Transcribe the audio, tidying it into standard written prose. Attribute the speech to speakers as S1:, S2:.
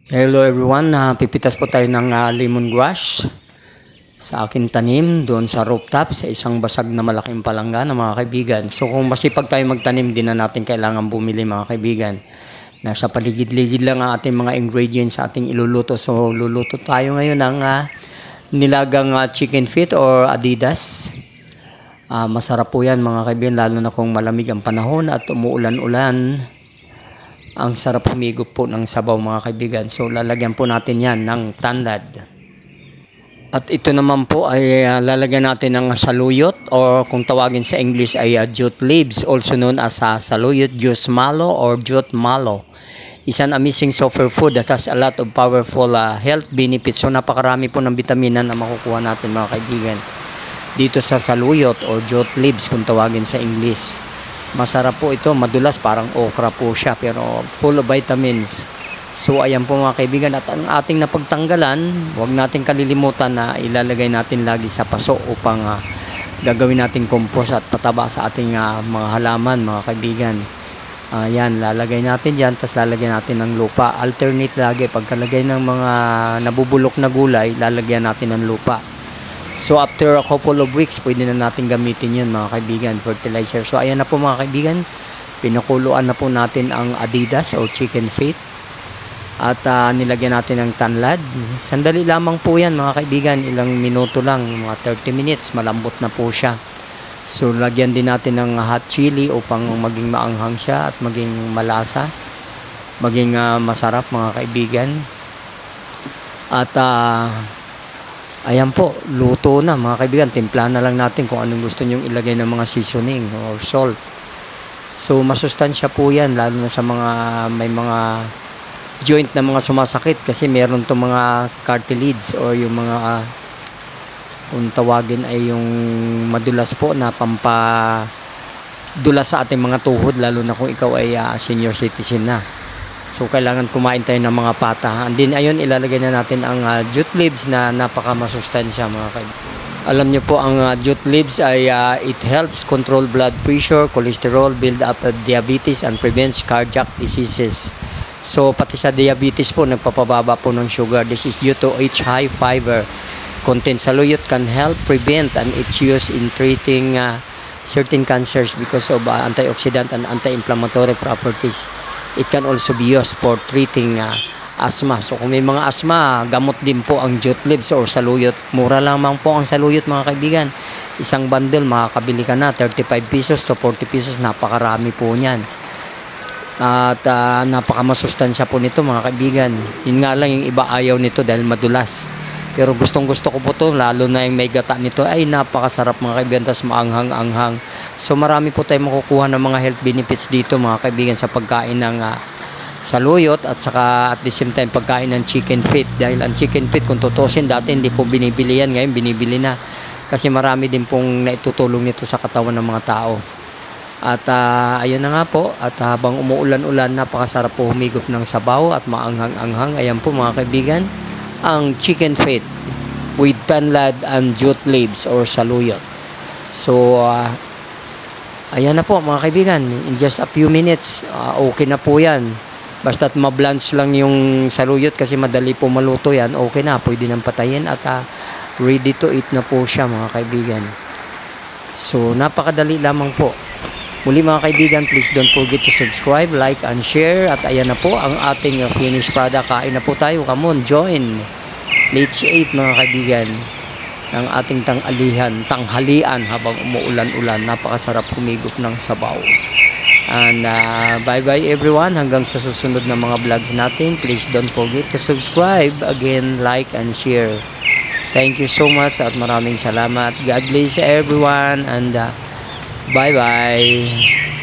S1: Hello everyone, pipitas po tayo ng lemongrass sa aking tanim doon sa rooftop sa isang basag na malaking palangga na mga kaibigan. So kung masipag tayo magtanim, din na natin kailangan bumili mga kaibigan. Nasa paligid-ligid lang ang ating mga ingredients sa ating iluluto. So luluto tayo ngayon ng nilagang chicken feet or adidas. Masarap po yan mga kaibigan, lalo na kung malamig ang panahon at umuulan-ulan. Ang sarap humigop po ng sabaw mga kaibigan. So lalagyan po natin yan ng tanlad. At ito naman po ay lalagyan natin ng saluyot, or kung tawagin sa English ay jute leaves, also known as saluyot juice malo or jute malo. Is an amazing superfood that has a lot of powerful health benefits. So napakarami po ng bitamina na makukuha natin mga kaibigan dito sa saluyot or jute leaves kung tawagin sa English. Masarap po ito, madulas, parang okra po siya pero full of vitamins. So ayan po mga kaibigan, at ang ating napagtanggalan, huwag natin kalilimutan na ilalagay natin lagi sa paso upang gagawin natin compost at pataba sa ating mga halaman mga kaibigan. Yan, lalagay natin dyan, tapos lalagyan natin ng lupa. Alternate lagi, pagkalagay ng mga nabubulok na gulay, lalagyan natin ng lupa. So after a couple of weeks, pwede na natin gamitin yun mga kaibigan, fertilizer. So ayan na po mga kaibigan, pinakuluan na po natin ang adidas or chicken feet. At nilagyan natin ng tanlad. Sandali lamang po yan mga kaibigan, ilang minuto lang, mga 30 minutes, malambot na po siya. So lagyan din natin ng hot chili upang maging maanghang siya at maging malasa, maging masarap mga kaibigan. At ayan po, luto na mga kaibigan. Timpla na lang natin kung anong gusto nyong ilagay ng mga seasoning or salt. So masustansya po yan, lalo na sa mga may mga joint na mga sumasakit, kasi meron to mga cartilage or yung mga kung tawagin ay yung madulas po na pampadulas sa ating mga tuhod, lalo na kung ikaw ay senior citizen na. So kailangan kumain tayo ng mga pata. And then ayun, ilalagay na natin ang jute leaves na napakamasustansya mga kaibigan. Alam nyo po, ang jute leaves ay it helps control blood pressure, cholesterol, build up diabetes, and prevents cardiac diseases. So pati sa diabetes po, nagpapababa po ng sugar. This is due to its high fiber content. Saluyot can help prevent and its use in treating certain cancers because of antioxidant and anti-inflammatory properties. It can also be used for treating asthma. So kung may mga asthma, gamot din po ang jute leaves or saluyot. Mura lamang po ang saluyot mga kaibigan. Isang bundle makakabili ka na 35 pesos to 40 pesos. Napakarami po niyan. At napakamasustansya po nito mga kaibigan. Yun nga lang, yung iba ayaw nito dahil madulas. Pero gustong gusto ko po to, lalo na yung may gata nito. Ay napakasarap mga kaibigan, tas maanghang-anghang. So marami po tayong makukuha ng mga health benefits dito mga kaibigan sa pagkain ng saluyot, at saka at the same time pagkain ng chicken feet. Dahil ang chicken feet, kung tutusin, dati hindi po binibili yan, ngayon binibili na. Kasi marami din pong naitutulong nito sa katawan ng mga tao. At ayun na nga po, at habang umuulan-ulan, napakasarap po humigop ng sabaw at maanghang-anghang. Ayan po mga kaibigan, ang chicken feet with tanlad and jute leaves or saluyot. So ayan na po mga kaibigan, in just a few minutes okay na po yan. Basta't ma-blanch lang yung saluyot, kasi madali po maluto yan, okay na, pwede nang patayin at ready to eat na po siya mga kaibigan. So napakadali lamang po. Muli mga kaibigan, please don't forget to subscribe, like, and share. At ayan na po ang ating finished product. Kain na po tayo. Come on, join. Let's eat mga kaibigan ng ating tanghalian habang umuulan-ulan. Napakasarap humigop ng sabaw. And bye-bye everyone. Hanggang sa susunod na mga vlogs natin. Please don't forget to subscribe. Again, like and share. Thank you so much at maraming salamat. God bless everyone, and bye-bye.